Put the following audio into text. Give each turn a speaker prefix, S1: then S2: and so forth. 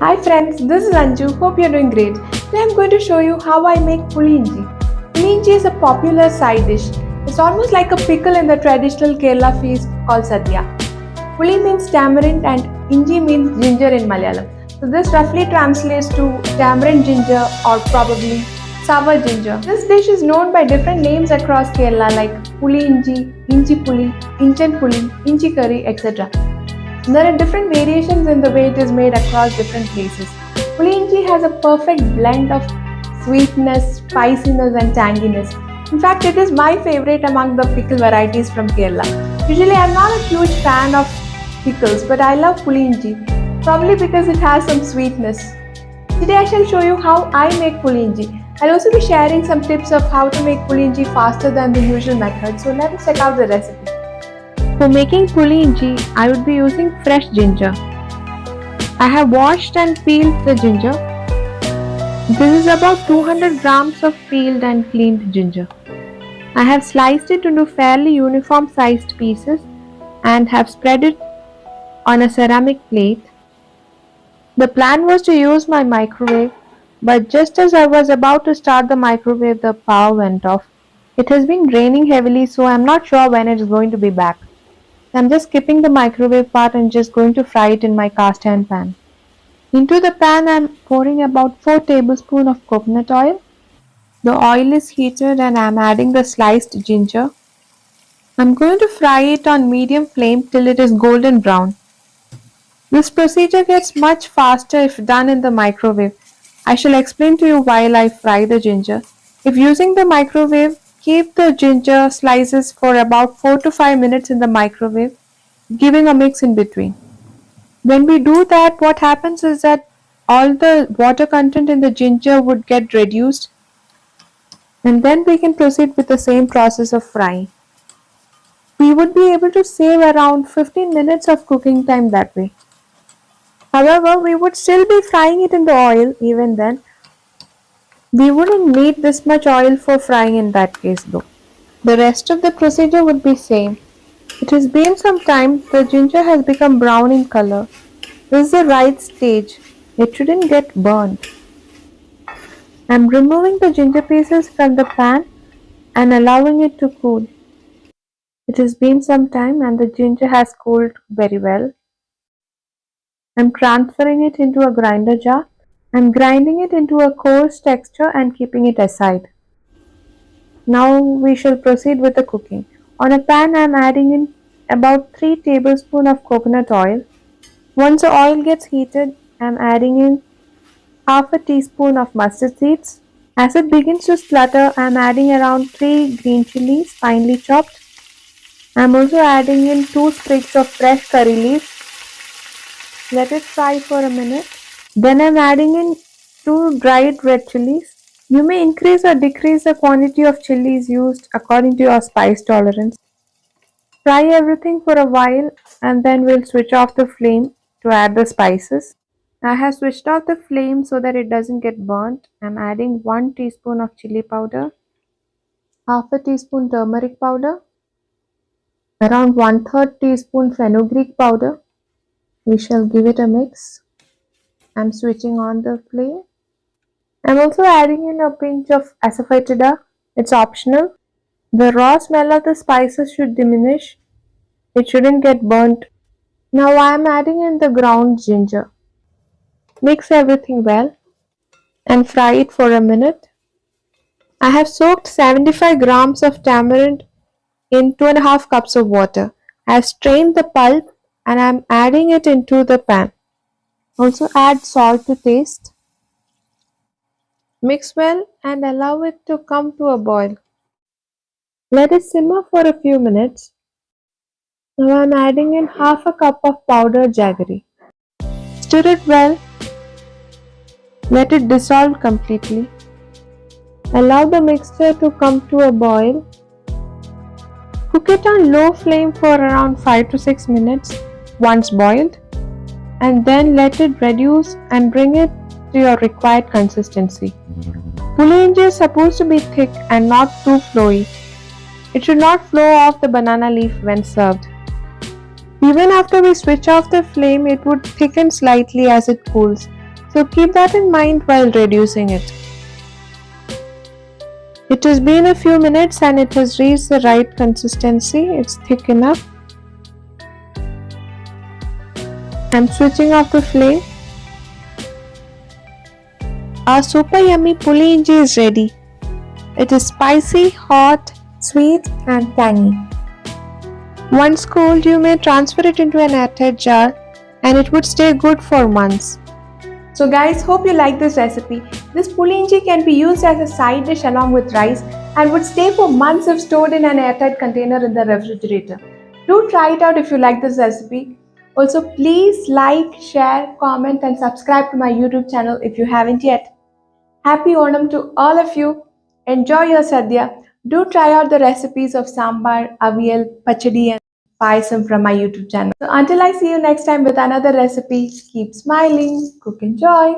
S1: Hi friends, this is Anju. Hope you're doing great. Today I'm going to show you how I make Puli Inji. Puli Inji is a popular side dish. It's almost like a pickle in the traditional Kerala feast called Sadya. Puli means tamarind and Inji means ginger in Malayalam. So this roughly translates to tamarind ginger or probably sour ginger. This dish is known by different names across Kerala like Puli Inji, Inchi Puli, Inchan Puli, Inchi curry, etc. There are different variations in the way it is made across different places. Puli Inchi has a perfect blend of sweetness, spiciness and tanginess. In fact, it is my favorite among the pickle varieties from Kerala. Usually, I am not a huge fan of pickles, but I love Puli Inchi, probably because it has some sweetness. Today, I shall show you how I make Puli Inchi. I'll also be sharing some tips of how to make Puli Inchi faster than the usual method. So let's check out the recipe. For making Puli Inchi, I would be using fresh ginger. I have washed and peeled the ginger. This is about 200 grams of peeled and cleaned ginger. I have sliced it into fairly uniform sized pieces and have spread it on a ceramic plate. The plan was to use my microwave, but just as I was about to start the microwave, the power went off. It has been raining heavily, so I'm not sure when it is going to be back. I'm just skipping the microwave part and just going to fry it in my cast iron pan. Into the pan I'm pouring about 4 tablespoons of coconut oil. The oil is heated and I'm adding the sliced ginger. I'm going to fry it on medium flame till it is golden brown. This procedure gets much faster if done in the microwave. I shall explain to you while I fry the ginger. If using the microwave, keep the ginger slices for about 4 to 5 minutes in the microwave, giving a mix in between. When we do that, what happens is that all the water content in the ginger would get reduced, and then we can proceed with the same process of frying. We would be able to save around 15 minutes of cooking time that way. However, we would still be frying it in the oil even then. We wouldn't need this much oil for frying in that case though. The rest of the procedure would be same. It has been some time, the ginger has become brown in color. This is the right stage. It shouldn't get burnt. I'm removing the ginger pieces from the pan and allowing it to cool. It has been some time and the ginger has cooled very well. I'm transferring it into a grinder jar. I'm grinding it into a coarse texture and keeping it aside. Now we shall proceed with the cooking. On a pan I am adding in about 3 tablespoons of coconut oil. Once the oil gets heated, I am adding in half a teaspoon of mustard seeds. As it begins to splutter, I am adding around 3 green chillies finely chopped. I am also adding in 2 sprigs of fresh curry leaves. Let it fry for a minute. Then I am adding in 2 dried red chillies. You may increase or decrease the quantity of chillies used according to your spice tolerance. Fry everything for a while and then we'll switch off the flame to add the spices. I have switched off the flame so that it doesn't get burnt. I'm adding 1 teaspoon of chili powder, half a teaspoon turmeric powder, around 1/3 teaspoon fenugreek powder. We shall give it a mix. I'm switching on the flame. I'm also adding in a pinch of asafoetida. It's optional. The raw smell of the spices should diminish. It shouldn't get burnt. Now I am adding in the ground ginger. Mix everything well and fry it for a minute. I have soaked 75 grams of tamarind in 2.5 cups of water. I have strained the pulp and I am adding it into the pan. Also add salt to taste. Mix well and allow it to come to a boil. Let it simmer for a few minutes. Now I am adding in half a cup of powdered jaggery. Stir it well. Let it dissolve completely. Allow the mixture to come to a boil. Cook it on low flame for around 5 to 6 minutes once boiled, and then let it reduce and bring it to your required consistency. Puli Inji is supposed to be thick and not too flowy. It should not flow off the banana leaf when served. Even after we switch off the flame, it would thicken slightly as it cools. So keep that in mind while reducing it. It has been a few minutes and it has reached the right consistency. It's thick enough. I'm switching off the flame. Our super yummy puli inji is ready. It is spicy, hot, sweet and tangy. Once cooled, you may transfer it into an airtight jar and it would stay good for months. So guys, hope you like this recipe. This puli inji can be used as a side dish along with rice and would stay for months if stored in an airtight container in the refrigerator. Do try it out if you like this recipe. Also, please like, share, comment and subscribe to my YouTube channel if you haven't yet. Happy Onam to all of you. Enjoy your sadhya. Do try out the recipes of sambar, avial, pachadi and payasam from my YouTube channel. So until I see you next time with another recipe, keep smiling, cook and enjoy.